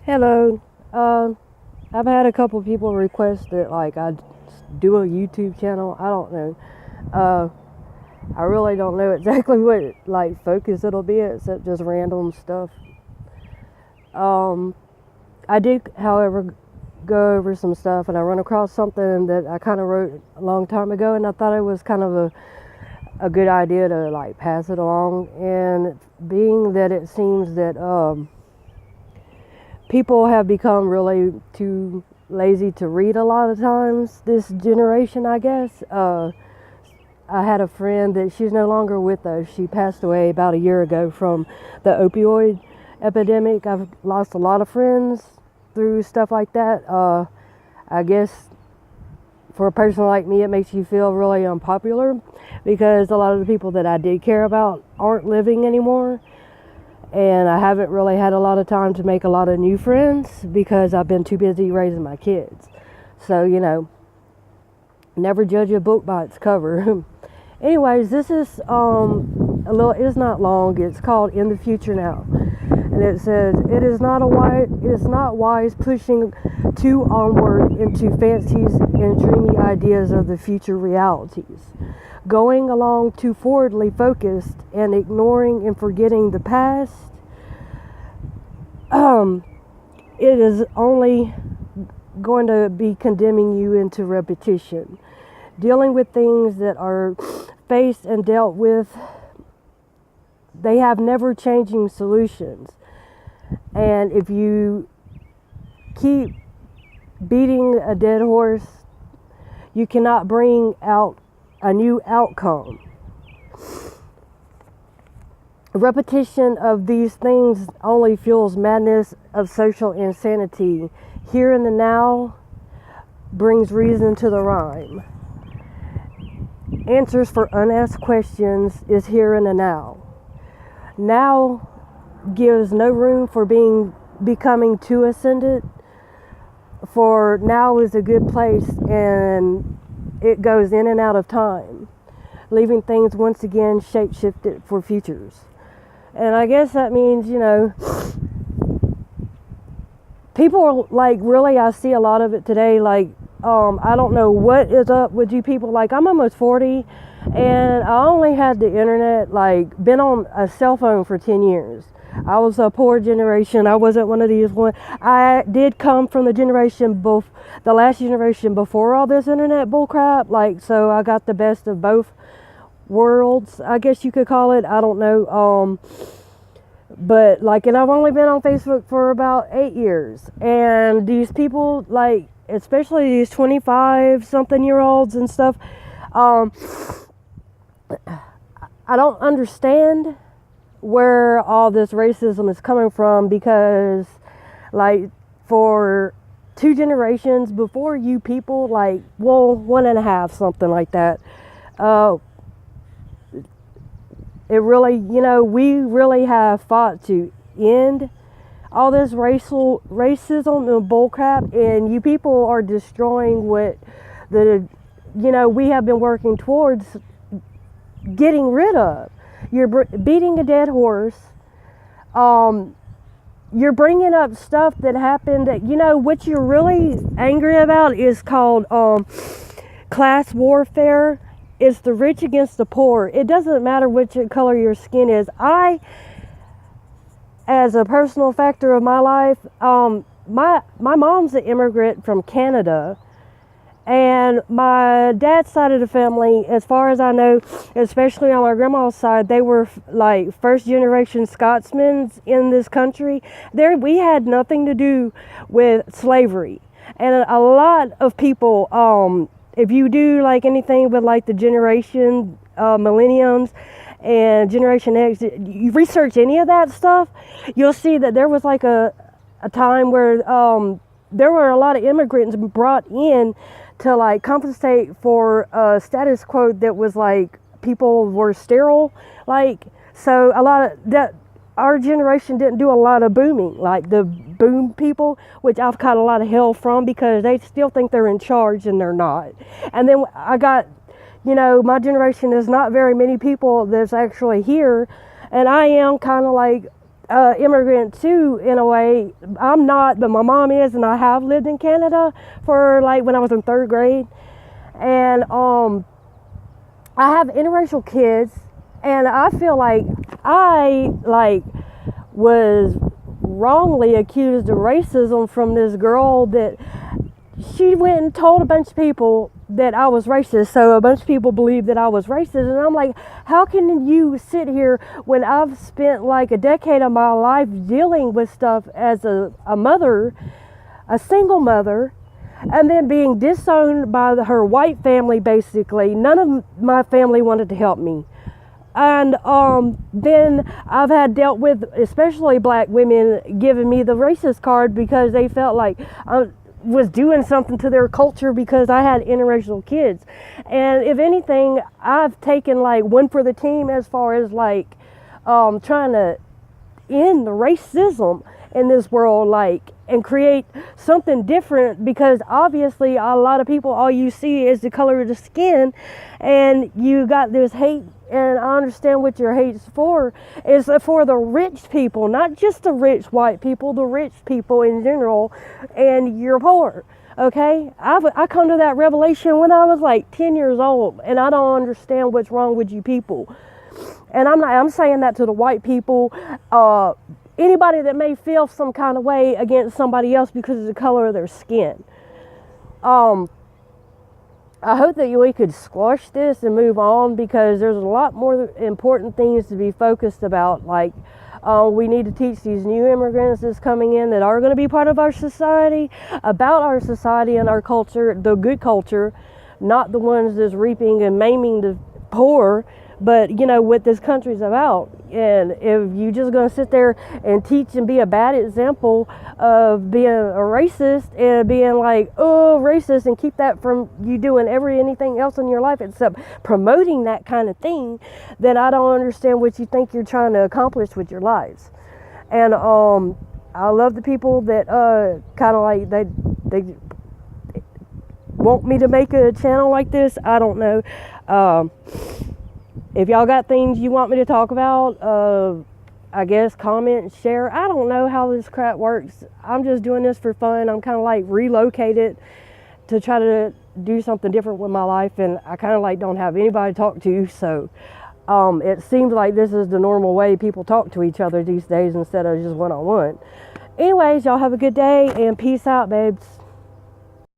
Hello. I've had a couple people request that like I do a YouTube channel. I don't know. Uh, I really don't know exactly what like focus it'll be except just random stuff. Um, I did, however, go over some stuff and I run across something that I kind of wrote a long time ago, and I thought it was kind of a good idea to like pass it along. And being that it seems that people have become really too lazy to read a lot of times, this generation, I guess. I had a friend that she's no longer with us. She passed away about a year ago from the opioid epidemic. I've lost a lot of friends through stuff like that. I guess for a person like me, it makes you feel really unpopular because a lot of the people that I did care about aren't living anymore. And I haven't really had a lot of time to make a lot of new friends because I've been too busy raising my kids. So, never judge a book by its cover. Anyways, this is it's not long. It's called In the Future Now. And it says, it is not wise pushing too onward into fancies and dreamy ideas of the future realities. Going along too forwardly focused and ignoring and forgetting the past, it is only going to be condemning you into repetition. Dealing with things that are faced and dealt with, they have never changing solutions. And if you keep beating a dead horse, you cannot bring out a new outcome. Repetition of these things only fuels madness of social insanity. Here in the now brings reason to the rhyme. Answers for unasked questions is here in the now. Now gives no room for becoming too ascended, for now is a good place and it goes in and out of time, leaving things once again shape-shifted for futures. And I guess that means, people are like, really, I see a lot of it today. Like, I don't know what is up with you people. Like, I'm almost 40 and I only had the internet, like, been on a cell phone for 10 years. I was a poor generation. I wasn't one of these one. I did come from the last generation before all this internet bullcrap. Like, so I got the best of both worlds, I guess you could call it. I don't know. But like, and I've only been on Facebook for about 8 years. And these people, like, especially these 25 something year olds and stuff, I don't understand where all this racism is coming from, because like for 2 generations before you people, like, well, 1.5, something like that, it really, we really have fought to end all this racialism and bullcrap, and you people are destroying what we have been working towards getting rid of. You're beating a dead horse. You're bringing up stuff that happened that, what you're really angry about is called class warfare. It's the rich against the poor. It doesn't matter which color your skin is. As a personal factor of my life, my mom's an immigrant from Canada. And my dad's side of the family, as far as I know, especially on my grandma's side, they were like first generation Scotsmen in this country. We had nothing to do with slavery. And a lot of people, if you do like anything with like the generation, millenniums and Generation X, you research any of that stuff, you'll see that there was like a time where there were a lot of immigrants brought in to like compensate for a status quo that was like people were sterile, like, so a lot of that, our generation didn't do a lot of booming, like the boom people, which I've caught a lot of hell from because they still think they're in charge and they're not. And then I got, my generation is not very many people that's actually here, and I am kind of like immigrant too, in a way. I'm not, but my mom is, and I have lived in Canada for like when I was in 3rd grade. And I have interracial kids, and I feel like I was wrongly accused of racism from this girl that she went and told a bunch of people that I was racist. So a bunch of people believed that I was racist, and I'm like, how can you sit here when I've spent like a decade of my life dealing with stuff as a mother, a single mother, and then being disowned by her white family. Basically none of my family wanted to help me. And then I've had dealt with especially black women giving me the racist card because they felt like I was doing something to their culture because I had interracial kids. And if anything, I've taken like one for the team as far as like trying to end the racism in this world, like, and create something different, because obviously a lot of people, all you see is the color of the skin, and you got this hate. And I understand what your hate's for. It's for the rich people, not just the rich white people, the rich people in general, and you're poor. Okay, I come to that revelation when I was like 10 years old, and I don't understand what's wrong with you people. And I'm saying that to the white people, anybody that may feel some kind of way against somebody else because of the color of their skin. I hope that we could squash this and move on, because there's a lot more important things to be focused about. Like, we need to teach these new immigrants that's coming in that are going to be part of our society about our society and our culture, the good culture, not the ones that's reaping and maiming the poor, but you know what this country's about. And if you just going to sit there and teach and be a bad example of being a racist and being like, oh, racist, and keep that from you doing anything else in your life except promoting that kind of thing, then I don't understand what you think you're trying to accomplish with your lives. And I love the people that kind of like they want me to make a channel like this. I don't know. If y'all got things you want me to talk about, I guess comment and share. I don't know how this crap works. I'm just doing this for fun. I'm kind of like relocated to try to do something different with my life, and I kind of like don't have anybody to talk to. So it seems like this is the normal way people talk to each other these days instead of just one-on-one. Anyways, y'all have a good day, and peace out, babes.